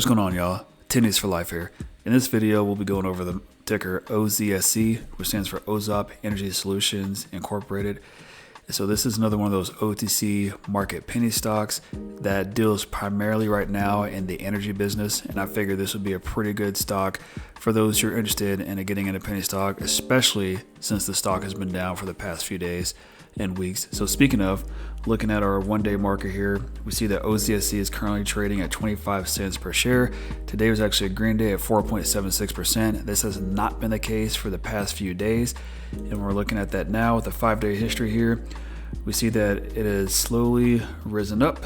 going on, y'all? Tendies for life here. In this video, we'll be going over the ticker OZSC, which stands for OZOP Energy Solutions Incorporated. So this is another one of those OTC market penny stocks that deals primarily right now in the energy business. And I figured this would be a pretty good stock for those who are interested in getting into penny stock, especially since the stock has been down for the past few days and weeks. So speaking of, looking at our one-day market here, we see that OZSC is currently trading at 25 cents per share. Today was actually a green day at 4.76%. This has not been the case for the past few days. And we're looking at that now with the 5-day history here. We see that it has slowly risen up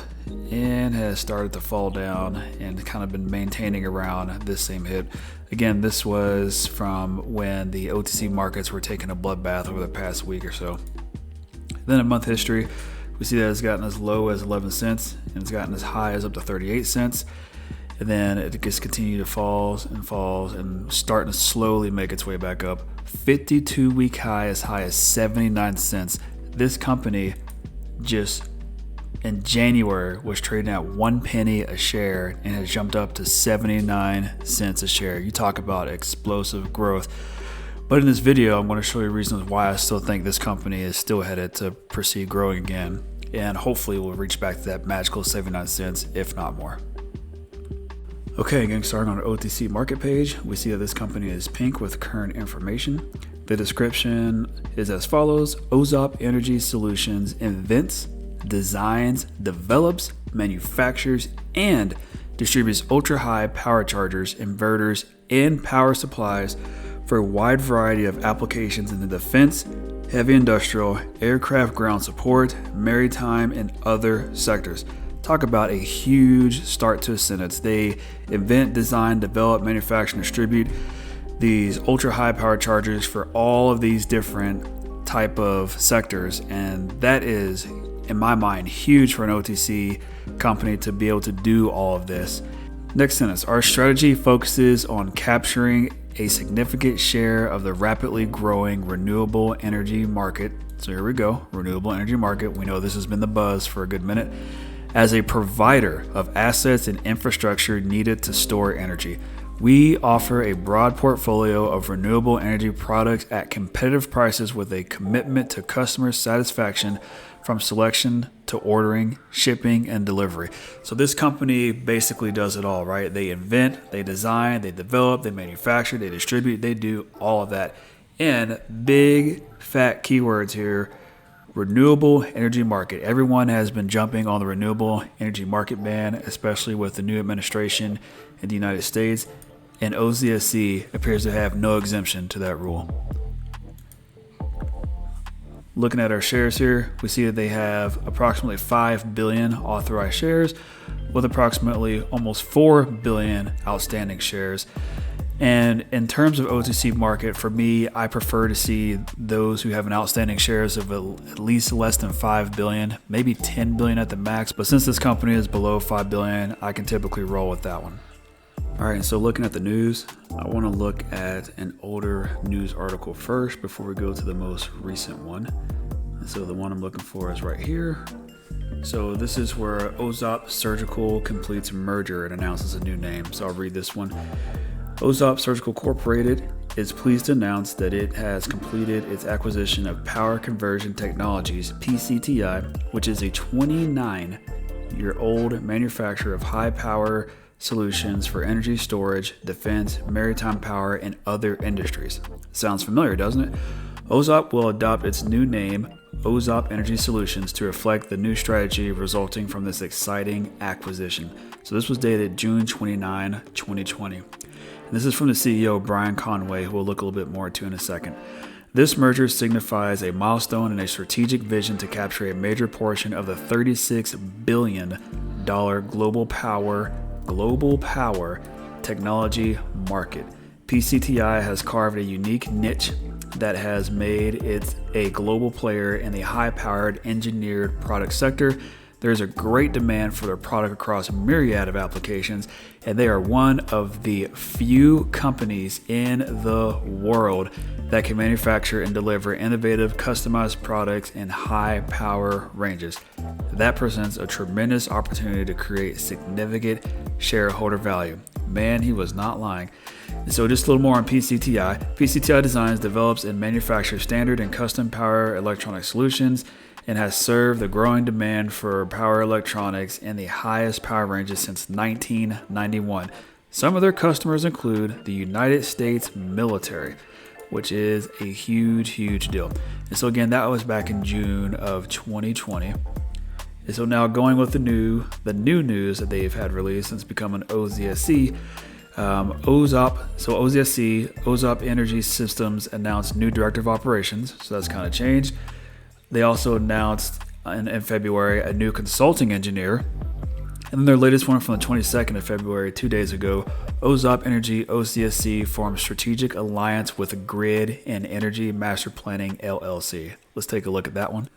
and has started to fall down and kind of been maintaining around this same hit. Again, this was from when the OTC markets were taking a bloodbath over the past week or so. Then in month history, we see that it's gotten as low as 11 cents and it's gotten as high as up to 38 cents. And then it just continued to falls and starting to slowly make its way back up. 52-week high as 79 cents. This company just in January was trading at 1 penny a share and has jumped up to 79 cents a share. You talk about explosive growth. But in this video, I'm going to show you reasons why I still think this company is still headed to proceed growing again. And hopefully we'll reach back to that magical 79 cents, if not more. Okay, getting started on our OTC market page, we see that this company is pink with current information. The description is as follows: OZOP Energy Solutions invents, designs, develops, manufactures, and distributes ultra-high power chargers, inverters, and power supplies for a wide variety of applications in the defense, heavy industrial, aircraft ground support, maritime, and other sectors. Talk about a huge start to a sentence. They invent, design, develop, manufacture, and distribute these ultra high power chargers for all of these different type of sectors. And that is, in my mind, huge for an OTC company to be able to do all of this. Next sentence: our strategy focuses on capturing a significant share of the rapidly growing renewable energy market. So here we go, renewable energy market. We know this has been the buzz for a good minute. As a provider of assets and infrastructure needed to store energy, we offer a broad portfolio of renewable energy products at competitive prices with a commitment to customer satisfaction from selection to ordering, shipping, and delivery. So this company basically does it all, right? They invent, they design, they develop, they manufacture, they distribute, they do all of that. And big fat keywords here: renewable energy market. Everyone has been jumping on the renewable energy market ban, especially with the new administration in the United States. And OZSC appears to have no exemption to that rule. Looking at our shares here, we see that they have approximately 5 billion authorized shares with approximately almost 4 billion outstanding shares. And in terms of OTC market, for me, I prefer to see those who have an outstanding shares of at least less than 5 billion, maybe 10 billion at the max. But since this company is below 5 billion, I can typically roll with that one. All right, so looking at the news, I want to look at an older news article first before we go to the most recent one. And so the one I'm looking for is right here. So this is where OZOP Surgical completes merger and announces a new name. So I'll read this one. OZOP Surgical Incorporated is pleased to announce that it has completed its acquisition of Power Conversion Technologies, PCTI, which is a 29-year-old manufacturer of high-power solutions for energy storage, defense, maritime power, and other industries. Sounds familiar, doesn't it? OZOP will adopt its new name, OZOP Energy Solutions, to reflect the new strategy resulting from this exciting acquisition. So this was dated June 29, 2020. And this is from the CEO, Brian Conway, who we'll look a little bit more into in a second. This merger signifies a milestone and a strategic vision to capture a major portion of the $36 billion global power technology market. PCTI has carved a unique niche that has made it a global player in the high-powered engineered product sector. There's a great demand for their product across a myriad of applications, and they are one of the few companies in the world that can manufacture and deliver innovative, customized products in high power ranges. That presents a tremendous opportunity to create significant shareholder value. Man, he was not lying. And so just a little more on PCTI. PCTI designs, develops, and manufactures standard and custom power electronic solutions and has served the growing demand for power electronics in the highest power ranges since 1991. Some of their customers include the United States military, which is a huge deal. And so again, that was back in June of 2020. And so now going with the new news that they've had released since becoming OZSC, OZOP, so OZSC, OZOP Energy Systems announced new director of operations. So that's kind of changed. They also announced in February a new consulting engineer. And then their latest one from the 22nd of February, 2 days ago, OZOP Energy OZSC formed strategic alliance with Grid and Energy Master Planning LLC. Let's take a look at that one.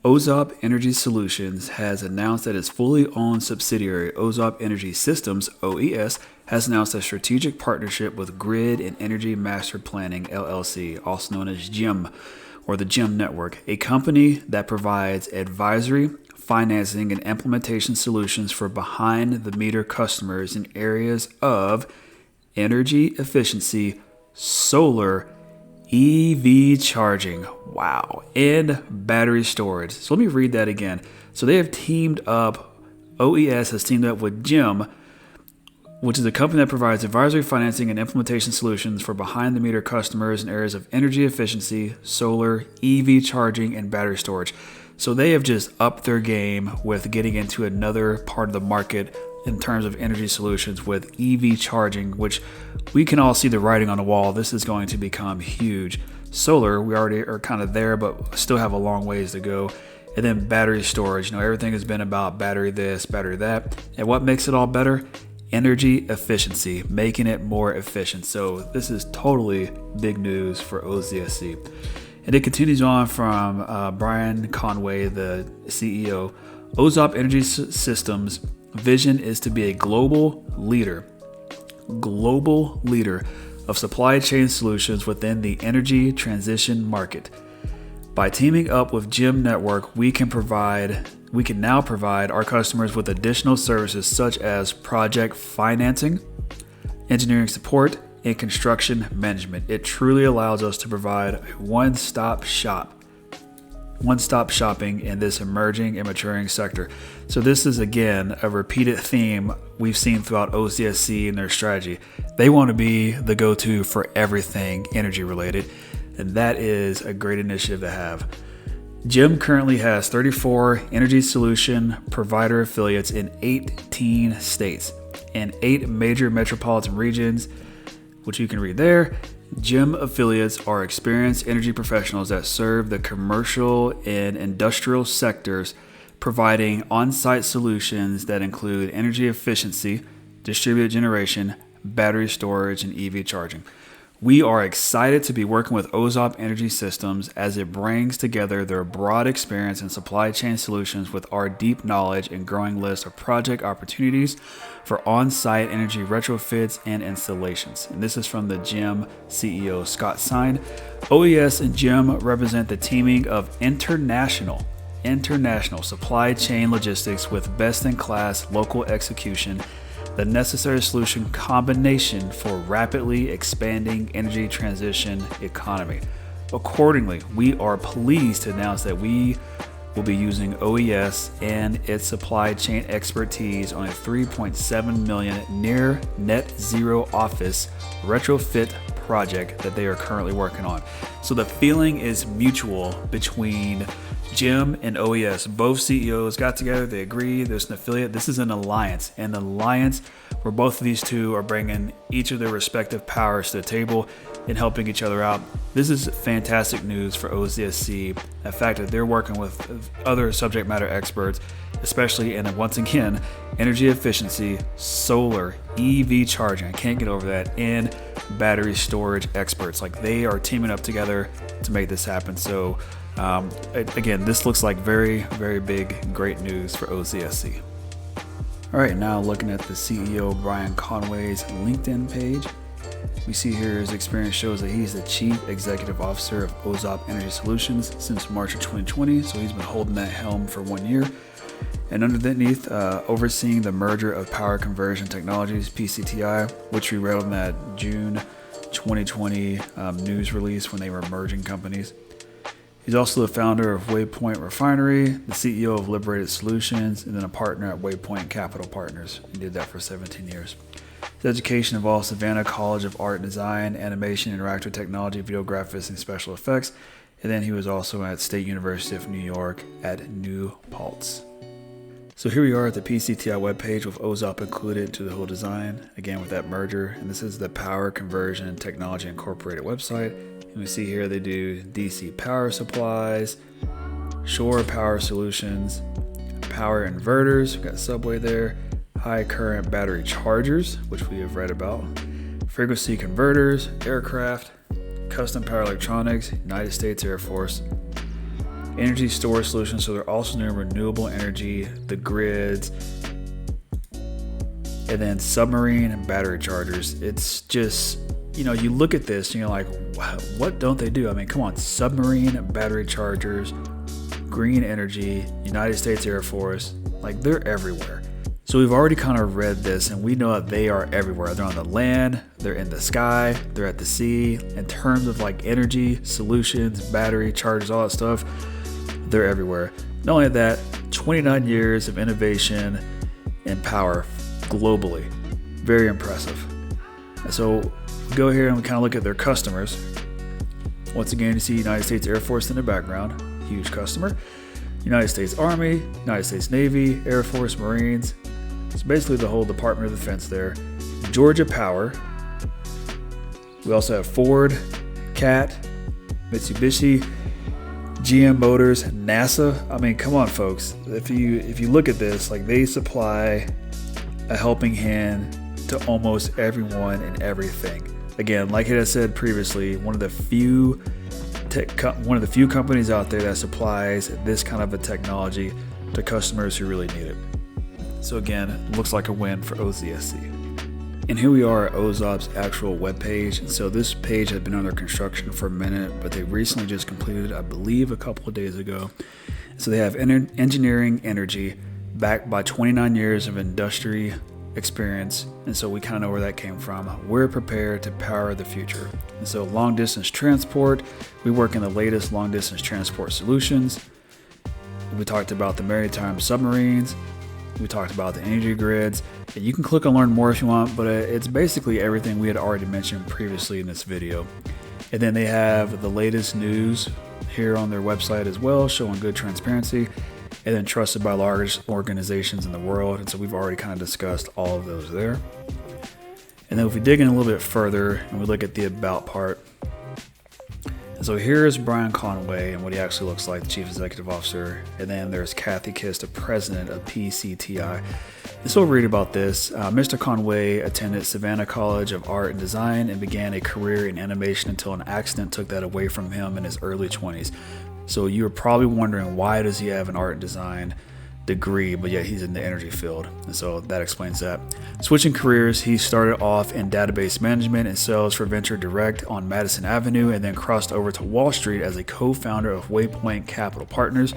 OZOP Energy Solutions has announced that its fully owned subsidiary, OZOP Energy Systems, OES, has announced a strategic partnership with Grid and Energy Master Planning LLC, also known as GEM, or the GEM Network, a company that provides advisory, financing, and implementation solutions for behind-the-meter customers in areas of energy efficiency, solar, EV charging, wow, and battery storage. So let me read that again. So they have teamed up, OES has teamed up with GEM, which is a company that provides advisory, financing, and implementation solutions for behind-the-meter customers in areas of energy efficiency, solar, EV charging, and battery storage. So they have just upped their game with getting into another part of the market in terms of energy solutions with EV charging, which we can all see the writing on the wall. This is going to become huge. Solar, we already are kind of there, but still have a long ways to go. And then battery storage. Everything has been about battery this, battery that. And what makes it all better? Energy efficiency, making it more efficient. So this is totally big news for OZSC. And it continues on from Brian Conway, the CEO. OZOP Energy Systems' vision is to be a global leader of supply chain solutions within the energy transition market. By teaming up with GEM Network, we can now provide our customers with additional services such as project financing, engineering support, and construction management. It truly allows us to provide a one-stop shopping in this emerging and maturing sector. So this is, again, a repeated theme we've seen throughout OZSC and their strategy. They want to be the go-to for everything energy related, and that is a great initiative to have. GEM currently has 34 energy solution provider affiliates in 18 states and 8 major metropolitan regions, which you can read there. GEM affiliates are experienced energy professionals that serve the commercial and industrial sectors, providing on-site solutions that include energy efficiency, distributed generation, battery storage, and EV charging. We are excited to be working with OZOP Energy Systems as it brings together their broad experience in supply chain solutions with our deep knowledge and growing list of project opportunities for on-site energy retrofits and installations. And this is from the GEM CEO, Scott Sine. OES and GEM represent the teaming of international supply chain logistics with best-in-class local execution, the necessary solution combination for rapidly expanding energy transition economy. Accordingly, we are pleased to announce that we will be using OES and its supply chain expertise on a $3.7 million near net zero office retrofit project that they are currently working on. So the feeling is mutual between GEM and OES. Both CEOs got together, they agree, there's an affiliate. This is an alliance, where both of these two are bringing each of their respective powers to the table and helping each other out. This is fantastic news for OZSC. The fact that they're working with other subject matter experts, especially in, once again, energy efficiency, solar, EV charging, I can't get over that, and battery storage experts. Like, they are teaming up together to make this happen. So again, this looks like very, very big, great news for OZSC. All right, now looking at the CEO Brian Conway's LinkedIn page, we see here his experience shows that he's the Chief Executive Officer of OZOP Energy Solutions since March of 2020. So he's been holding that helm for 1 year. And underneath, overseeing the merger of power conversion technologies, PCTI, which we read on that June 2020 news release when they were merging companies. He's also the founder of Waypoint Refinery, the CEO of Liberated Solutions, and then a partner at Waypoint Capital Partners. He did that for 17 years. His education involves Savannah College of Art and Design, Animation, Interactive Technology, Video Graphics, and Special Effects. And then he was also at State University of New York at New Paltz. So here we are at the PCTI webpage with OZOP included to the whole design, again with that merger. And this is the Power Conversion Technology Incorporated website. And we see here they do DC power supplies, shore power solutions, power inverters, we've got Subway there, high current battery chargers, which we have read about, frequency converters, aircraft, custom power electronics, United States Air Force, energy storage solutions. So they're also doing renewable energy, the grids, and then submarine and battery chargers. It's just, you look at this and you're like, wow, what don't they do? I mean, come on, submarine battery chargers, green energy, United States Air Force, like they're everywhere. So we've already kind of read this and we know that they are everywhere. They're on the land, they're in the sky, they're at the sea. In terms of like energy, solutions, battery, chargers, all that stuff, they're everywhere. Not only that, 29 years of innovation and power globally. Very impressive. And so we go here and we kind of look at their customers. Once again, you see United States Air Force in the background, huge customer. United States Army, United States Navy, Air Force, Marines. It's basically the whole Department of Defense there. Georgia Power. We also have Ford, CAT, Mitsubishi, GM Motors, NASA. I mean, come on, folks. If you look at this, like they supply a helping hand to almost everyone and everything. Again, like I said previously, one of the few companies out there that supplies this kind of a technology to customers who really need it. So again, it looks like a win for OZSC. And here we are at OZOP's actual webpage. So this page had been under construction for a minute, but they recently just completed, I believe, a couple of days ago. So they have engineering energy backed by 29 years of industry experience. And so we kind of know where that came from. We're prepared to power the future. And so long distance transport, we work in the latest long distance transport solutions. We talked about the maritime submarines. We talked about the energy grids. And you can click on learn more if you want, but it's basically everything we had already mentioned previously in this video. And then they have the latest news here on their website as well, showing good transparency, and then trusted by largest organizations in the world. And so we've already kind of discussed all of those there. And then if we dig in a little bit further and we look at the about part. And so here's Brian Conway and what he actually looks like, the Chief Executive Officer. And then there's Kathy Kiss, the President of PCTI. And so we'll read about this. Mr. Conway attended Savannah College of Art and Design and began a career in animation until an accident took that away from him in his early 20s. So you're probably wondering, why does he have an art and design degree, but yet he's in the energy field? And so that explains that. Switching careers, he started off in database management and sales for Venture Direct on Madison Avenue, and then crossed over to Wall Street as a co-founder of Waypoint Capital Partners,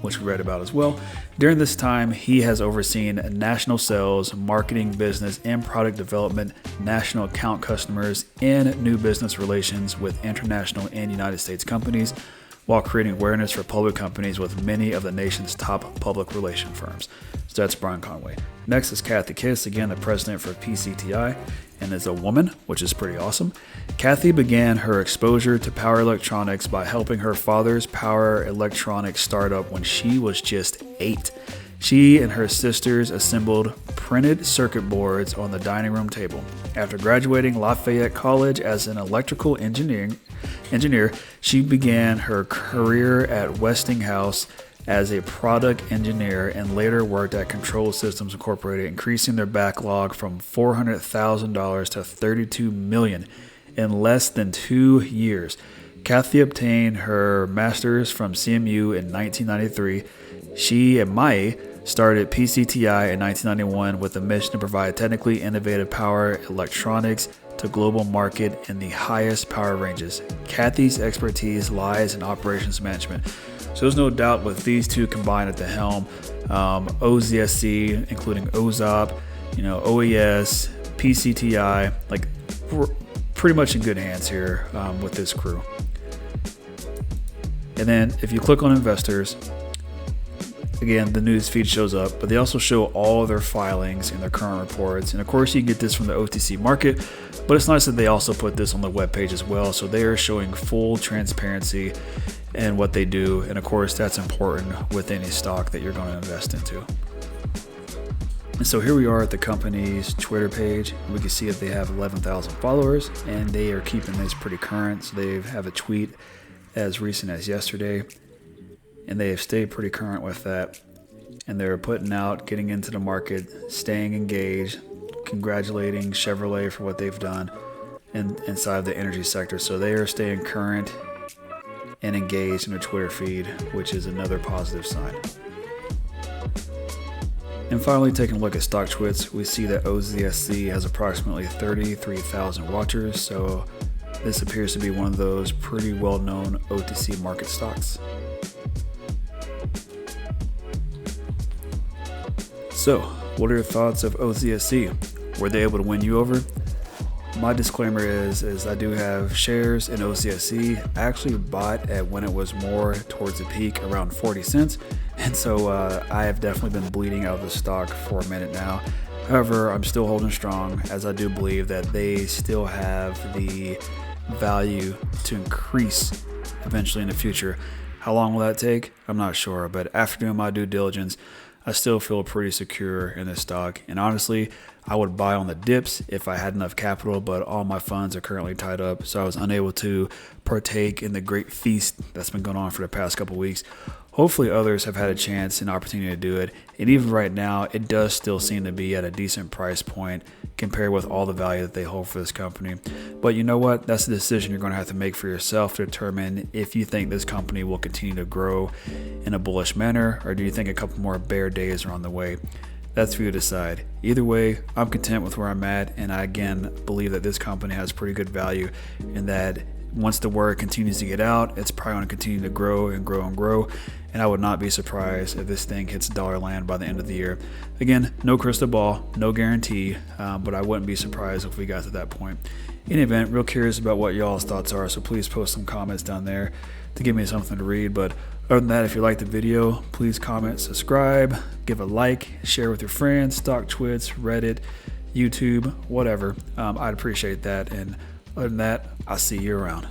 which we read about as well. During this time, he has overseen national sales, marketing, business, and product development, national account customers, and new business relations with international and United States companies, while creating awareness for public companies with many of the nation's top public relation firms. So that's Brian Conway. Next is Kathy Kiss, again the president for PCTI, and is a woman, which is pretty awesome. Kathy began her exposure to power electronics by helping her father's power electronics startup when she was just 8. She and her sisters assembled printed circuit boards on the dining room table. After graduating Lafayette College as an electrical engineer, she began her career at Westinghouse as a product engineer and later worked at Control Systems Incorporated, increasing their backlog from $400,000 to $32 million in less than 2 years. Kathy obtained her master's from CMU in 1993. She and Mai started PCTI in 1991 with a mission to provide technically innovative power electronics to global market in the highest power ranges. Kathy's expertise lies in operations management. So there's no doubt with these two combined at the helm, OZSC, including OZOP, OES, PCTI, like we're pretty much in good hands here with this crew. And then if you click on investors, again, the news feed shows up, but they also show all of their filings and their current reports. And of course, you can get this from the OTC market, but it's nice that they also put this on the webpage as well. So they are showing full transparency in what they do. And of course, that's important with any stock that you're going to invest into. And so here we are at the company's Twitter page. We can see that they have 11,000 followers and they are keeping this pretty current. So they have a tweet as recent as yesterday, and they have stayed pretty current with that. And they're putting out, getting into the market, staying engaged, congratulating Chevrolet for what they've done inside the energy sector. So they are staying current and engaged in their Twitter feed, which is another positive sign. And finally, taking a look at StockTwits, we see that OZSC has approximately 33,000 watchers, so this appears to be one of those pretty well-known OTC market stocks. So, what are your thoughts of OZSC? Were they able to win you over? My disclaimer is I do have shares in OZSC. I actually bought at when it was more towards the peak, around 40 cents. And so I have definitely been bleeding out of the stock for a minute now. However, I'm still holding strong, as I do believe that they still have the value to increase eventually in the future. How long will that take? I'm not sure, but after doing my due diligence, I still feel pretty secure in this stock. And honestly, I would buy on the dips if I had enough capital, but all my funds are currently tied up, so I was unable to partake in the great feast that's been going on for the past couple weeks. Hopefully others have had a chance and opportunity to do it. And even right now, it does still seem to be at a decent price point compared with all the value that they hold for this company. But you know what? That's a decision you're going to have to make for yourself to determine if you think this company will continue to grow in a bullish manner, or do you think a couple more bear days are on the way? That's for you to decide. Either way, I'm content with where I'm at, and I again believe that this company has pretty good value, and that once the word continues to get out, it's probably going to continue to grow and grow and grow. And I would not be surprised if this thing hits dollar land by the end of the year. Again, no crystal ball, no guarantee, but I wouldn't be surprised if we got to that point. In any event, real curious about what y'all's thoughts are, so please post some comments down there to give me something to read. But other than that, if you like the video, please comment, subscribe, give a like, share with your friends, StockTwits, Reddit, YouTube, whatever. I'd appreciate that. And other than that, I'll see you around.